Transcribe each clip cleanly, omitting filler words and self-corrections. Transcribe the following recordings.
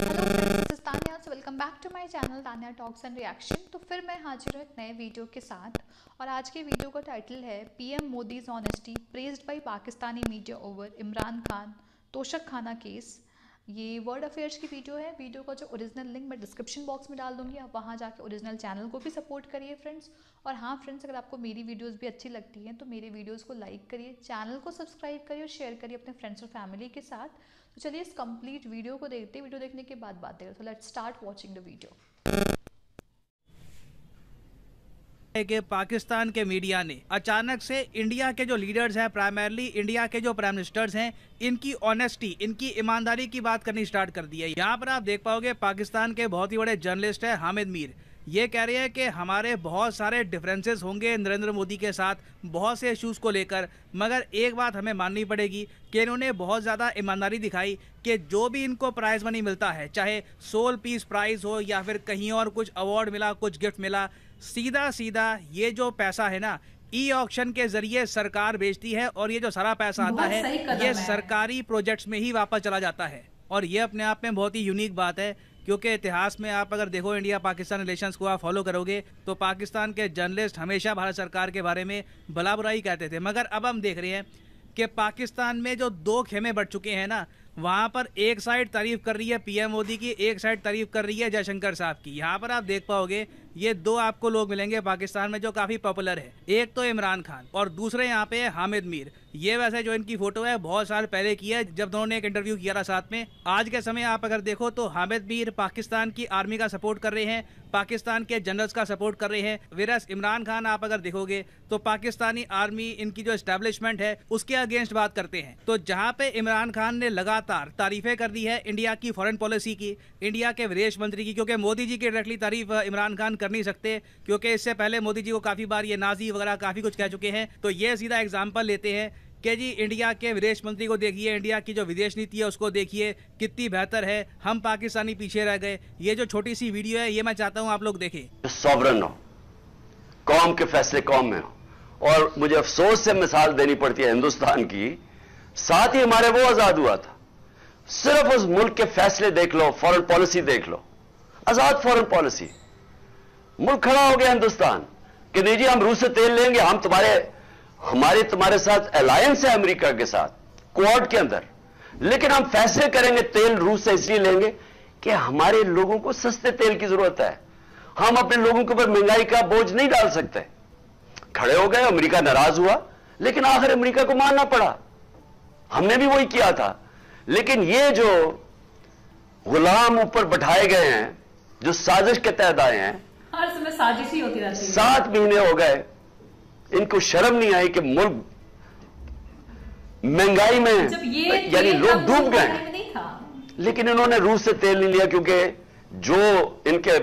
Hello friends, this is Tanya. So welcome back to my channel Tanya talks and reaction. तो फिर मैं हाजिर हूँ एक नए वीडियो के साथ और आज के वीडियो का टाइटल है PM Modi's honesty praised by Pakistani media over Imran Khan Toshakhana case. ये वर्ल्ड अफेयर्स की वीडियो है। वीडियो का जो ओरिजिनल लिंक मैं डिस्क्रिप्शन बॉक्स में डाल दूंगी, आप वहाँ जाके ओरिजिनल चैनल को भी सपोर्ट करिए फ्रेंड्स। और हाँ फ्रेंड्स, अगर आपको मेरी वीडियोस भी अच्छी लगती हैं तो मेरे वीडियोस को लाइक करिए, चैनल को सब्सक्राइब करिए और शेयर करिए अपने फ्रेंड्स और फैमिली के साथ। तो चलिए इस कंप्लीट वीडियो को देखते हैं। वीडियो देखने के बाद बात करें। तो let's start watching the video. कि पाकिस्तान के मीडिया ने अचानक से इंडिया के जो लीडर्स हैं, प्राइमरली इंडिया के जो प्राइम मिनिस्टर्स हैं, इनकी ऑनेस्टी, इनकी ईमानदारी की बात करनी स्टार्ट कर दी है। यहाँ पर आप देख पाओगे पाकिस्तान के बहुत ही बड़े जर्नलिस्ट हैं हामिद मीर, ये कह रहे हैं कि हमारे बहुत सारे डिफरेंसेस होंगे नरेंद्र मोदी के साथ बहुत से इश्यूज़ को लेकर, मगर एक बात हमें माननी पड़ेगी कि इन्होंने बहुत ज़्यादा ईमानदारी दिखाई कि जो भी इनको प्राइज़ मनी मिलता है, चाहे सोल पीस प्राइज़ हो या फिर कहीं और कुछ अवार्ड मिला, कुछ गिफ्ट मिला, सीधा सीधा ये जो पैसा है ना, ई ऑक्शन के जरिए सरकार बेचती है और ये जो सारा पैसा आता है ये सरकारी प्रोजेक्ट्स में ही वापस चला जाता है। और ये अपने आप में बहुत ही यूनिक बात है, क्योंकि इतिहास में आप अगर देखो इंडिया पाकिस्तान रिलेशंस को आप फॉलो करोगे तो पाकिस्तान के जर्नलिस्ट हमेशा भारत सरकार के बारे में भला बुराई कहते थे, मगर अब हम देख रहे हैं कि पाकिस्तान में जो दो खेमे बढ़ चुके हैं ना, वहाँ पर एक साइड तारीफ कर रही है पीएम मोदी की, एक साइड तारीफ कर रही है जयशंकर साहब की। यहाँ पर आप देख पाओगे ये दो आपको लोग मिलेंगे पाकिस्तान में जो काफ़ी पॉपुलर है, एक तो इमरान खान और दूसरे यहाँ पे है हामिद मीर। ये वैसे जो इनकी फोटो है बहुत साल पहले की है, जब दोनों ने एक इंटरव्यू किया था साथ में। आज के समय आप अगर देखो तो हामिद मीर पाकिस्तान की आर्मी का सपोर्ट कर रहे हैं, पाकिस्तान के जनरल्स का सपोर्ट कर रहे हैं, वेरस इमरान खान आप अगर देखोगे तो पाकिस्तानी आर्मी, इनकी जो एस्टेब्लिशमेंट है उसके अगेंस्ट बात करते हैं। तो जहाँ पे इमरान खान ने लगातार तारीफें कर दी है इंडिया की फॉरेन पॉलिसी की, इंडिया के विदेश मंत्री की, क्योंकि मोदी जी की डायरेक्टली तारीफ इमरान खान कर नहीं सकते, क्योंकि इससे पहले मोदी जी को काफ़ी बार ये नाजी वगैरह काफ़ी कुछ कह चुके हैं। तो ये सीधा एग्जाम्पल लेते हैं कि जी इंडिया के विदेश मंत्री को देखिए, इंडिया की जो विदेश नीति है उसको देखिए कितनी बेहतर है, हम पाकिस्तानी पीछे रह गए। ये जो छोटी सी वीडियो है ये मैं चाहता हूं आप लोग देखें। सॉवरन हो, कौम के फैसले कौम में हो, और मुझे अफसोस से मिसाल देनी पड़ती है हिंदुस्तान की, साथ ही हमारे वो आजाद हुआ था। सिर्फ उस मुल्क के फैसले देख लो, फॉरेन पॉलिसी देख लो, आजाद फॉरेन पॉलिसी। मुल्क खड़ा हो गया हिंदुस्तान कि नहीं जी हम रूस से तेल लेंगे, हम तुम्हारे साथ अलायंस है अमेरिका के साथ क्वाड के अंदर, लेकिन हम फैसले करेंगे तेल रूस से इसलिए लेंगे कि हमारे लोगों को सस्ते तेल की जरूरत है, हम अपने लोगों के ऊपर महंगाई का बोझ नहीं डाल सकते। खड़े हो गए, अमेरिका नाराज हुआ, लेकिन आखिर अमेरिका को मानना पड़ा। हमने भी वही किया था। लेकिन ये जो गुलाम ऊपर बैठाए गए हैं, जो साजिश के तहत आए हैं, हर समय साजिश ही होती रहती है। 7 महीने हो गए, इनको शर्म नहीं आई कि मुल्क महंगाई में यानी लोग डूब गए, लेकिन इन्होंने रूस से तेल नहीं लिया क्योंकि जो इनके।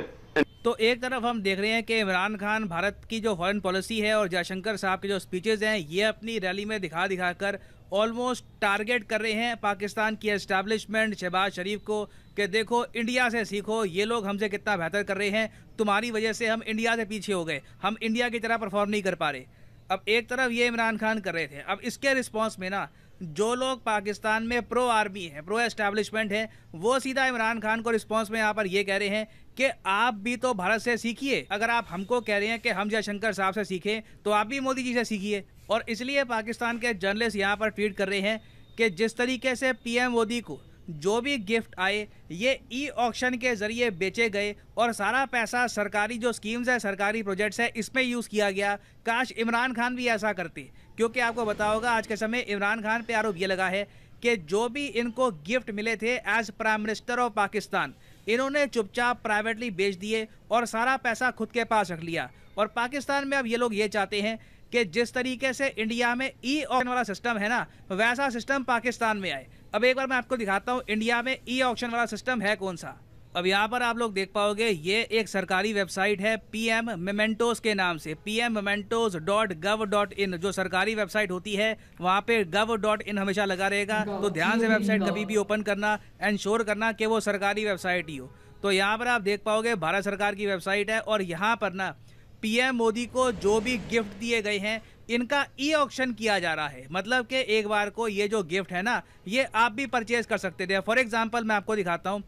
तो एक तरफ हम देख रहे हैं कि इमरान खान भारत की जो फॉरेन पॉलिसी है और जयशंकर साहब के जो स्पीचेज हैं ये अपनी रैली में दिखा कर ऑलमोस्ट टारगेट कर रहे हैं पाकिस्तान की एस्टैब्लिशमेंट, शहबाज शरीफ को, कि देखो इंडिया से सीखो, ये लोग हमसे कितना बेहतर कर रहे हैं, तुम्हारी वजह से हम इंडिया से पीछे हो गए, हम इंडिया की तरह परफॉर्म नहीं कर पा रहे। अब एक तरफ ये इमरान खान कर रहे थे, अब इसके रिस्पॉन्स में ना जो लोग पाकिस्तान में प्रो आर्मी है, प्रो एस्टैब्लिशमेंट है, वो सीधा इमरान खान को रिस्पॉन्स में यहाँ पर ये कह रहे हैं कि आप भी तो भारत से सीखिए। अगर आप हमको कह रहे हैं कि हम जयशंकर साहब से सीखें तो आप भी मोदी जी से सीखिए। और इसलिए पाकिस्तान के जर्नलिस्ट यहाँ पर ट्वीट कर रहे हैं कि जिस तरीके से पीएम मोदी को जो भी गिफ्ट आए ये ई ऑक्शन के जरिए बेचे गए और सारा पैसा सरकारी जो स्कीम्स है, सरकारी प्रोजेक्ट्स है, इसमें यूज़ किया गया। काश इमरान खान भी ऐसा करते, क्योंकि आपको पता होगा आज के समय इमरान खान पे आरोप ये लगा है कि जो भी इनको गिफ्ट मिले थे as prime minister of Pakistan, इन्होंने चुपचाप प्राइवेटली बेच दिए और सारा पैसा खुद के पास रख लिया। और पाकिस्तान में अब ये लोग ये चाहते हैं कि जिस तरीके से इंडिया में ई ऑक्शन वाला सिस्टम है ना, वैसा सिस्टम पाकिस्तान में आए। अब एक बार मैं आपको दिखाता हूँ इंडिया में ई ऑक्शन वाला सिस्टम है कौन सा। अब यहाँ पर आप लोग देख पाओगे ये एक सरकारी वेबसाइट है पीएम मेमेंटोस के नाम से, pmmementos.gov.in जो सरकारी वेबसाइट होती है, वहाँ पे gov.in हमेशा लगा रहेगा। तो ध्यान से वेबसाइट कभी भी ओपन करना, एंश्योर करना कि वो सरकारी वेबसाइट ही हो। तो यहाँ पर आप देख पाओगे भारत सरकार की वेबसाइट है और यहाँ पर ना पीएम मोदी को जो भी गिफ्ट दिए गए हैं इनका ई ऑक्शन किया जा रहा है। मतलब कि एक बार को ये जो गिफ्ट है ना, ये आप भी परचेज कर सकते थे। फॉर एग्जांपल मैं आपको दिखाता हूँ,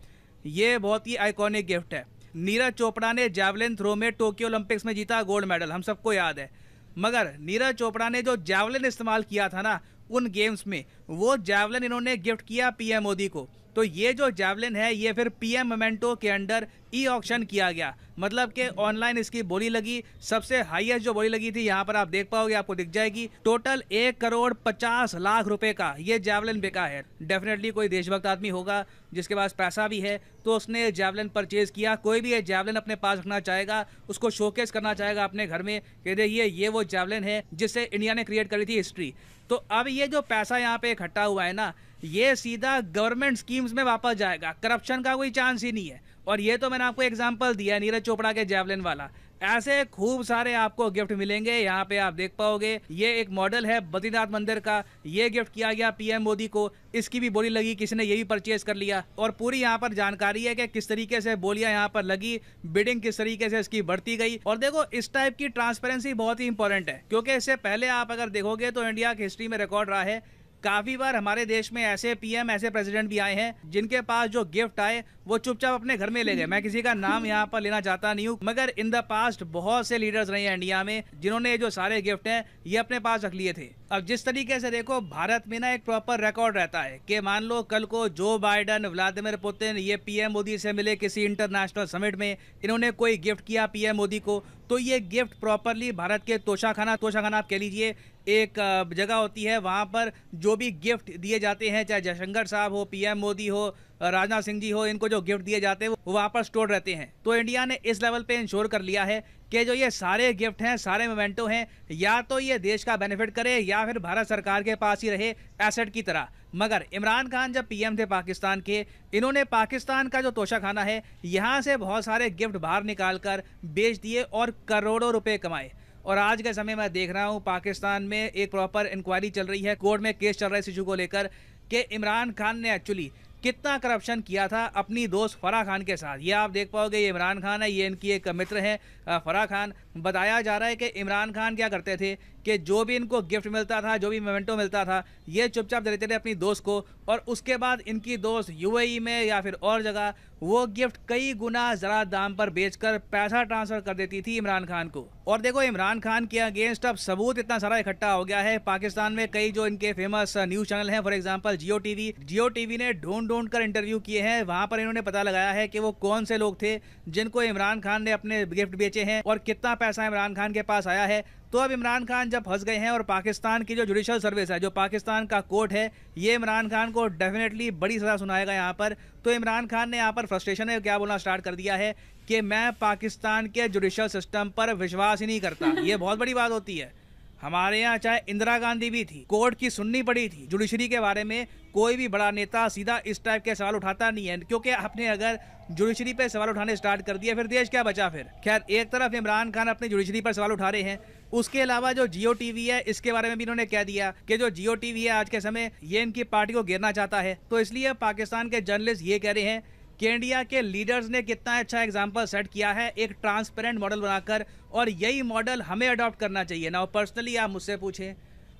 ये बहुत ही आइकॉनिक गिफ्ट है। नीरज चोपड़ा ने जैवलिन थ्रो में टोक्यो ओलंपिक्स में जीता गोल्ड मेडल, हम सबको याद है। मगर नीरज चोपड़ा ने जो जैवलिन इस्तेमाल किया था ना उन गेम्स में, वो जैवलिन इन्होंने गिफ्ट किया पीएम मोदी को। तो ये जो जैवलिन है ये फिर पीएम मोमेंटो के अंडर ई ऑक्शन किया गया, मतलब कि ऑनलाइन इसकी बोली लगी। सबसे हाईएस्ट जो बोली लगी थी, यहाँ पर आप देख पाओगे, आपको दिख जाएगी, टोटल 1,50,00,000 रुपए का ये जैवलिन बिका है। डेफिनेटली कोई देशभक्त आदमी होगा जिसके पास पैसा भी है, तो उसने जैवलिन परचेज किया। कोई भी ये जैवलिन अपने पास रखना चाहेगा, उसको शोकेस करना चाहेगा अपने घर में कि देखिए ये वो जैवलिन है जिससे इंडिया ने क्रिएट करी थी हिस्ट्री। तो अब ये जो पैसा यहाँ पे इकट्ठा हुआ है ना, ये सीधा गवर्नमेंट स्कीम्स में वापस जाएगा, करप्शन का कोई चांस ही नहीं है। और ये तो मैंने आपको एग्जांपल दिया है नीरज चोपड़ा के जैवलिन वाला। ऐसे खूब सारे आपको गिफ्ट मिलेंगे, यहाँ पे आप देख पाओगे। ये एक मॉडल है बद्रीनाथ मंदिर का, ये गिफ्ट किया गया पीएम मोदी को। इसकी भी बोली लगी, किसी ने ये भी परचेज कर लिया। और पूरी यहाँ पर जानकारी है कि किस तरीके से बोलियां यहाँ पर लगी, बिडिंग किस तरीके से इसकी बढ़ती गई। और देखो इस टाइप की ट्रांसपेरेंसी बहुत ही इंपॉर्टेंट है, क्योंकि इससे पहले आप अगर देखोगे तो इंडिया की हिस्ट्री में रिकॉर्ड रहा है, काफी बार हमारे देश में ऐसे पीएम, ऐसे प्रेसिडेंट भी आए हैं जिनके पास जो गिफ्ट आए वो चुपचाप अपने घर में ले गए। मैं किसी का नाम यहाँ पर लेना चाहता नहीं हूँ, मगर इन द पास्ट बहुत से लीडर्स रहे हैं इंडिया में जिन्होंने जो सारे गिफ्ट हैं ये अपने पास रख लिए थे। अब जिस तरीके से देखो भारत में ना एक प्रॉपर रिकॉर्ड रहता है कि मान लो कल को जो बाइडन, व्लादिमीर पुतिन ये पीएम मोदी से मिले किसी इंटरनेशनल समिट में, इन्होंने कोई गिफ्ट किया पीएम मोदी को, तो ये गिफ्ट प्रॉपरली भारत के तोशाखाना आप कह लीजिए, एक जगह होती है, वहां पर जो भी गिफ्ट दिए जाते हैं, चाहे जयशंकर साहब हो, पीएम मोदी हो, राजनाथ सिंह जी हो, इनको जो गिफ्ट दिए जाते हैं वो वहां पर स्टोर रहते हैं। तो इंडिया ने इस लेवल पे इंश्योर कर लिया है कि जो ये सारे गिफ्ट हैं, सारे मोमेंटो हैं, या तो ये देश का बेनिफिट करे या फिर भारत सरकार के पास ही रहे एसेट की तरह। मगर इमरान खान जब पीएम थे पाकिस्तान के, इन्होंने पाकिस्तान का जो तोशाखाना है यहाँ से बहुत सारे गिफ्ट बाहर निकाल कर बेच दिए और करोड़ों रुपए कमाए। और आज के समय मैं देख रहा हूँ पाकिस्तान में एक प्रॉपर इंक्वायरी चल रही है, कोर्ट में केस चल रहा है इस इशू को लेकर कि इमरान खान ने एक्चुअली कितना करप्शन किया था अपनी दोस्त फराह खान के साथ। ये आप देख पाओगे, ये इमरान खान है, ये इनकी एक मित्र है फराह खान। बताया जा रहा है कि इमरान खान क्या करते थे कि जो भी इनको गिफ्ट मिलता था, जो भी मोमेंटो मिलता था, ये चुपचाप देते थे अपनी दोस्त को, और उसके बाद इनकी दोस्त यूएई में या फिर और जगह वो गिफ्ट कई गुना ज़्यादा दाम पर बेचकर पैसा ट्रांसफर कर देती थी इमरान खान को। और देखो इमरान खान के अगेंस्ट अब सबूत इतना सारा इकट्ठा हो गया है। पाकिस्तान में कई जो इनके फेमस न्यूज चैनल हैं, फॉर एग्जांपल जियो टीवी ने ढूंढ कर इंटरव्यू किए हैं। वहां पर इन्होंने पता लगाया है कि वो कौन से लोग थे जिनको इमरान खान ने अपने गिफ्ट बेचे हैं और कितना पैसा इमरान खान के पास आया है। तो अब इमरान खान जब फंस गए हैं और पाकिस्तान की जो जुडिशल सर्विस है, जो पाकिस्तान का कोर्ट है, ये इमरान खान को डेफिनेटली बड़ी सजा सुनाएगा यहाँ पर। तो इमरान खान ने यहाँ पर फ्रस्ट्रेशन है क्या बोलना स्टार्ट कर दिया है कि मैं पाकिस्तान के जुडिशल सिस्टम पर विश्वास ही नहीं करता। ये बहुत बड़ी बात होती है। हमारे यहाँ चाहे इंदिरा गांधी भी थी, कोर्ट की सुननी पड़ी थी जुडिशरी के बारे में। कोई भी बड़ा नेता सीधा इस टाइप के सवाल उठाता नहीं है, क्योंकि आपने अगर जुडिशरी पे सवाल उठाने स्टार्ट कर दिया फिर देश क्या बचा फिर। खैर, एक तरफ इमरान खान अपनी जुडिशरी पर सवाल उठा रहे हैं, उसके अलावा जो जियो टीवी है इसके बारे में भी इन्होंने कह दिया कि जो जियो टीवी है आज के समय ये इनकी पार्टी को घेरना चाहता है। तो इसलिए पाकिस्तान के जर्नलिस्ट ये कह रहे हैं कि इंडिया के लीडर्स ने कितना अच्छा एग्जाम्पल सेट किया है एक ट्रांसपेरेंट मॉडल बनाकर, और यही मॉडल हमें अडॉप्ट करना चाहिए ना। पर्सनली आप मुझसे पूछें,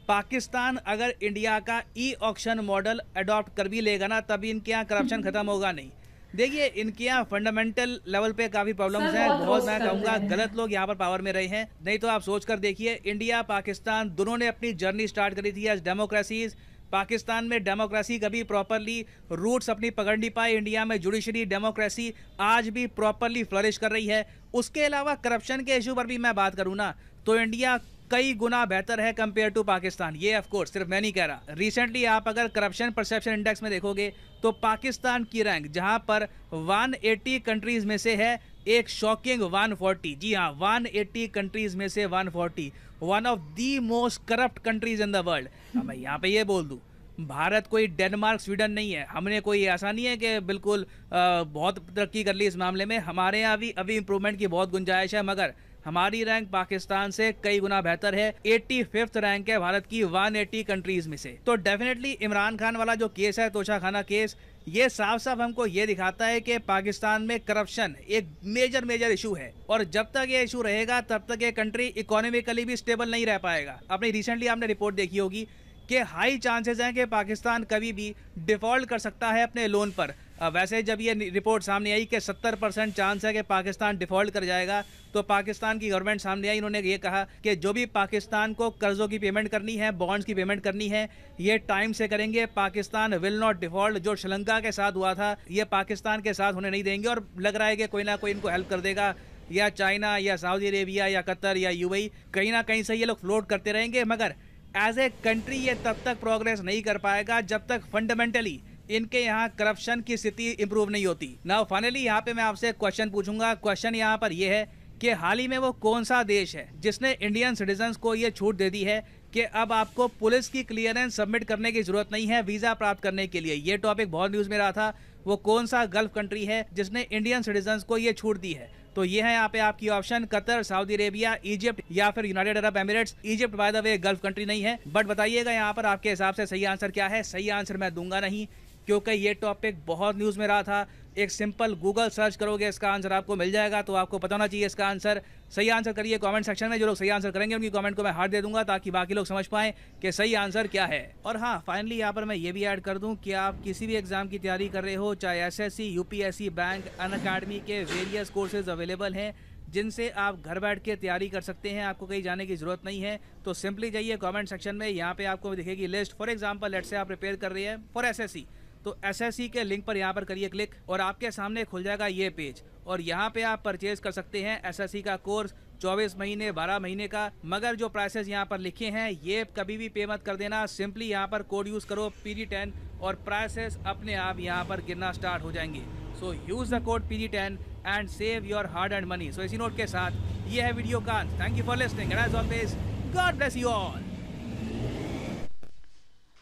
पाकिस्तान अगर इंडिया का ई ऑक्शन मॉडल अडॉप्ट कर भी लेगा ना, तभी इनके यहाँ करप्शन खत्म होगा नहीं। देखिए इनके यहाँ फंडामेंटल लेवल पे काफी प्रॉब्लम्स हैं, बहुत मैं कहूँगा गलत लोग यहाँ पर पावर में रहे हैं। नहीं तो आप सोच कर देखिए, इंडिया पाकिस्तान दोनों ने अपनी जर्नी स्टार्ट करी थी एज डेमोक्रेसीज। पाकिस्तान में डेमोक्रेसी कभी प्रॉपरली रूट्स अपनी पकड़ नहीं पाई। इंडिया में जुडिशरी डेमोक्रेसी आज भी प्रॉपरली फ्लरिश कर रही है। उसके अलावा करप्शन के इशू पर भी मैं बात करूँ ना, तो इंडिया कई गुना बेहतर है कंपेयर टू पाकिस्तान। ये ऑफ कोर्स सिर्फ मैं नहीं कह रहा। रिसेंटली आप अगर करप्शन परसेप्शन इंडेक्स में देखोगे तो पाकिस्तान की रैंक जहां पर 180 कंट्रीज में से है एक शॉकिंग 140। जी हाँ, 180 कंट्रीज में से 140, one of the most corrupt countries in the world. मैं यहाँ पे ये बोल दूँ, भारत कोई डेनमार्क स्वीडन नहीं है। हमने कोई ऐसा नहीं है कि बिल्कुल बहुत तरक्की कर ली इस मामले में। हमारे यहाँ भी अभी इंप्रूवमेंट की बहुत गुंजाइश है, मगर हमारी रैंक पाकिस्तान से कई गुना बेहतर है। 85th रैंक है भारत की 180 कंट्रीज में से। तो डेफिनेटली इमरान खान वाला जो केस है, तोशाखाना केस, ये साफ साफ हमको ये दिखाता है कि पाकिस्तान में करप्शन एक मेजर इशू है, और जब तक ये इशू रहेगा तब तक ये कंट्री इकोनॉमिकली भी स्टेबल नहीं रह पाएगा। अपनी रिसेंटली आपने रिपोर्ट देखी होगी कि हाई चांसेस हैं कि पाकिस्तान कभी भी डिफ़ॉल्ट कर सकता है अपने लोन पर। वैसे जब ये रिपोर्ट सामने आई कि 70% चांस है कि पाकिस्तान डिफ़ॉल्ट कर जाएगा, तो पाकिस्तान की गवर्नमेंट सामने आई, इन्होंने ये कहा कि जो भी पाकिस्तान को कर्ज़ों की पेमेंट करनी है, बॉन्ड्स की पेमेंट करनी है, ये टाइम से करेंगे। Pakistan will not default. जो श्रीलंका के साथ हुआ था, ये पाकिस्तान के साथ होने नहीं देंगे, और लग रहा है कि कोई ना कोई इनको हेल्प कर देगा, या चाइना या सऊदी अरेबिया या कतर या यूएई, कहीं ना कहीं से ये लोग फ्लोट करते रहेंगे। मगर एज ए कंट्री ये तब तक प्रोग्रेस नहीं कर पाएगा जब तक फंडामेंटली इनके यहाँ करप्शन की स्थिति इंप्रूव नहीं होती। नाउ फाइनली यहाँ पे मैं आपसे एक क्वेश्चन पूछूंगा। क्वेश्चन यहाँ पर यह है कि हाल ही में वो कौन सा देश है जिसने इंडियन सिटीजन्स को ये छूट दे दी है कि अब आपको पुलिस की क्लियरेंस सबमिट करने की जरूरत नहीं है वीजा प्राप्त करने के लिए। ये टॉपिक बहुत न्यूज में रहा था। वो कौन सा गल्फ कंट्री है जिसने इंडियन सिटीजन्स को ये छूट दी है? तो ये है यहाँ पे आपकी option, Qatar, Saudi Arabia, Egypt या फिर United Arab Emirates. Egypt by the way gulf country नहीं है। बट बताइएगा यहाँ पर आपके हिसाब से सही आंसर क्या है? सही आंसर मैं दूंगा नहीं, क्योंकि ये टॉपिक बहुत न्यूज़ में रहा था। एक सिंपल गूगल सर्च करोगे, इसका आंसर आपको मिल जाएगा, तो आपको पता होना चाहिए इसका आंसर। सही आंसर करिए कमेंट सेक्शन में। जो लोग सही आंसर करेंगे उनकी कमेंट को मैं हार्ट दे दूंगा, ताकि बाकी लोग समझ पाएं कि सही आंसर क्या है। और हाँ, फाइनली यहाँ पर मैं ये भी ऐड कर दूं कि आप किसी भी एग्जाम की तैयारी कर रहे हो, चाहे एसएससी, यूपीएससी, बैंक, अनअकैडमी के वेरियस कोर्सेज अवेलेबल हैं जिनसे आप घर बैठ के तैयारी कर सकते हैं। आपको कहीं जाने की जरूरत नहीं है। तो सिंपली जाइए कमेंट सेक्शन में, यहाँ पे आपको दिखेगी list. For example let's say आप प्रिपेयर कर रहे हैं फॉर एसएससी, तो एसएससी के लिंक पर यहाँ पर करिए क्लिक, और आपके सामने खुल जाएगा ये पेज। और यहाँ पे आप परचेज कर सकते हैं एसएससी का कोर्स 24 महीने 12 महीने का। मगर जो प्राइसेस यहाँ पर लिखे हैं ये कभी भी पे मत कर देना। सिंपली यहाँ पर कोड यूज़ करो PD10 और प्राइसेस अपने आप यहाँ पर गिरना स्टार्ट हो जाएंगे। So use the code PD10 and save your hard and money. So इसी नोट के साथ ये है वीडियो का। Thank you for listening and as always God bless you all.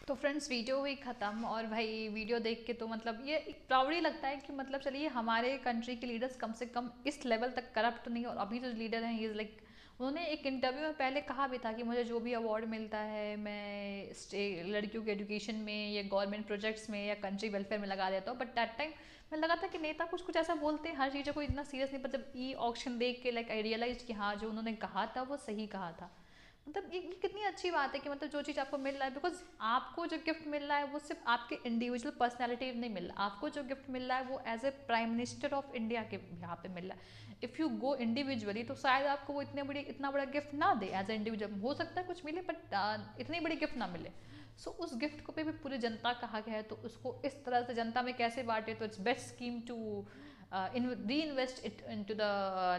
तो फ्रेंड्स वीडियो हुई ख़त्म, और भाई वीडियो देख के तो मतलब ये प्राउडली लगता है कि मतलब चलिए हमारे कंट्री के लीडर्स कम से कम इस लेवल तक करप्ट नहीं। और अभी जो लीडर हैं इज़ लाइक, उन्होंने एक इंटरव्यू में पहले कहा भी था कि मुझे जो भी अवार्ड मिलता है मैं लड़कियों के एजुकेशन में या गवर्नमेंट प्रोजेक्ट्स में या कंट्री वेलफेयर में लगा देता हूँ। बट दैट टाइम मैं लगा था कि नेता कुछ कुछ ऐसा बोलते हैं, हर चीज़ों को इतना सीरियस नहीं। पर जब ई ऑक्शन देख के लाइक आई रियलाइज कि हाँ जो उन्होंने कहा था वो सही कहा था। मतलब ये कितनी अच्छी बात है कि मतलब जो चीज़ आपको मिल रहा है, बिकॉज आपको जो गिफ्ट मिल रहा है वो सिर्फ आपके इंडिविजुअल पर्सनैलिटी नहीं मिल रहा। आपको जो गिफ्ट मिल रहा है वो as a prime minister of India के यहाँ पे मिल रहा है। इफ़ यू गो इंडिविजुअली तो शायद आपको वो इतना बड़ा गिफ्ट ना दे। एज ए इंडिविजुअल हो सकता है कुछ मिले, बट इतनी बड़ी गिफ्ट ना मिले। सो उस गिफ्ट को पे भी पूरी जनता कहा गया है, तो उसको इस तरह से जनता में कैसे बांटे। तो it's best scheme to reinvest it into the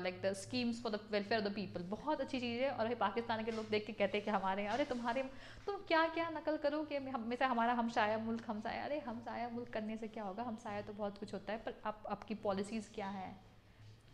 like the schemes for the welfare of the people। बहुत अच्छी चीज़ है। और अभी पाकिस्तान के लोग देख के कहते हैं कि हमारे यहाँ, अरे तुम क्या क्या नकल करो कि हमेशा हमारा हमसाया मुल्क हमसाया। अरे हमसाया मुल्क करने से क्या होगा? हमसाया तो बहुत कुछ होता है, पर आपकी पॉलिसीज़ क्या है?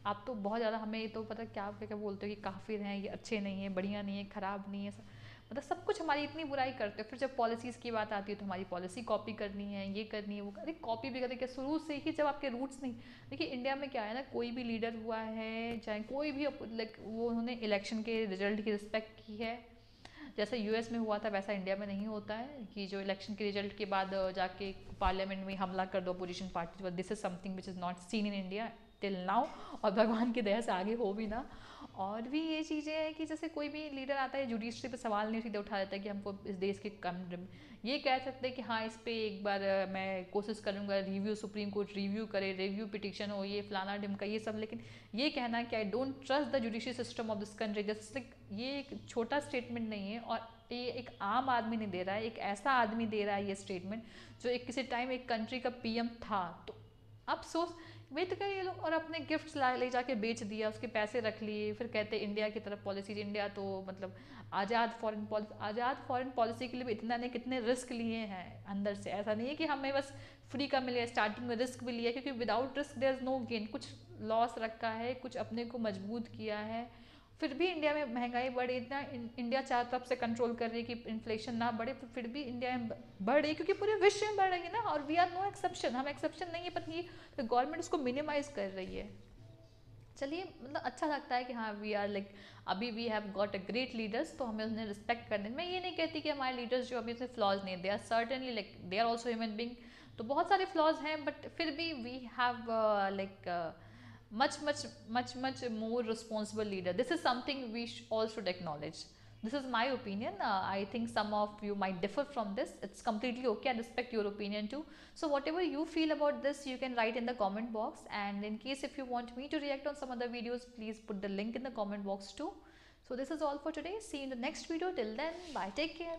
आप तो बहुत ज़्यादा हमें तो पता क्या क्या बोलते हो कि काफिर हैं, ये अच्छे नहीं है, बढ़िया नहीं है, ख़राब नहीं है, मतलब सब कुछ हमारी इतनी बुराई करते हो। फिर जब पॉलिसीज़ की बात आती है तो हमारी पॉलिसी कॉपी करनी है, ये करनी है, वो। अरे कॉपी भी करते क्या, शुरू से ही जब आपके रूट्स नहीं। देखिए इंडिया में क्या है ना, कोई भी लीडर हुआ है चाहे कोई भी, लाइक वो उन्होंने इलेक्शन के रिजल्ट की रिस्पेक्ट की है। जैसा यूएस में हुआ था वैसा इंडिया में नहीं होता है कि जो इलेक्शन के रिजल्ट के बाद जाके पार्लियामेंट में हमला कर दो opposition party. This is something which is not seen in India till now, और भगवान की दया से आगे हो भी ना। और भी ये चीज़ें हैं कि जैसे कोई भी लीडर आता है जुडिशरी पे सवाल नहीं सीधे उठा देता है कि हमको इस देश के ये कह सकते हैं कि हाँ इस पर एक बार मैं कोशिश करूँगा, रिव्यू सुप्रीम कोर्ट रिव्यू करे, रिव्यू पिटिशन हो, ये फलाना ढिमका ये सब। लेकिन ये कहना कि I don't trust the judiciary system of this country, just like ये एक छोटा स्टेटमेंट नहीं है। और ये एक आम आदमी नहीं दे रहा है, एक ऐसा आदमी दे रहा है ये स्टेटमेंट जो एक किसी टाइम एक कंट्री का पीएम था। तो अब सोच वे तो क्या ये लोग, और अपने गिफ्ट्स ले जाके बेच दिया, उसके पैसे रख लिए, फिर कहते इंडिया की तरफ पॉलिसीज। इंडिया तो मतलब आज़ाद फॉरेन पॉलिसी के लिए भी इतना नहीं कितने रिस्क लिए हैं अंदर से। ऐसा नहीं है कि हमें बस फ्री का मिले, स्टार्टिंग में रिस्क भी लिया, क्योंकि without risk there is no gain. कुछ लॉस रखा है, कुछ अपने को मजबूत किया है। फिर भी इंडिया में महंगाई बढ़ी, इतना इंडिया चारों तरफ से कंट्रोल कर रही है कि इन्फ्लेशन ना बढ़े, फिर भी इंडिया में बढ़ रही है क्योंकि पूरे विश्व में बढ़ रही है ना। और वी आर नो एक्सेप्शन, हम एक्सेप्शन नहीं है, पर ये गवर्नमेंट उसको मिनिमाइज कर रही है। चलिए मतलब अच्छा लगता है कि हाँ वी आर लाइक अभी we have got a great leaders, तो हमें उन्हें रिस्पेक्ट करने। मैं ये नहीं कहती कि हमारे लीडर्स जो अभी उसमें फ्लॉज नहीं, they are certainly like they are also human being, तो बहुत सारे फ्लॉज हैं, बट फिर भी we have like much more responsible leader. This is something we all should acknowledge. This is my opinion. I think some of you might differ from this. It's completely okay. I respect your opinion too. So whatever you feel about this, you can write in the comment box. And in case if you want me to react on some other videos, please put the link in the comment box too. So this is all for today. See you in the next video. Till then, bye. Take care.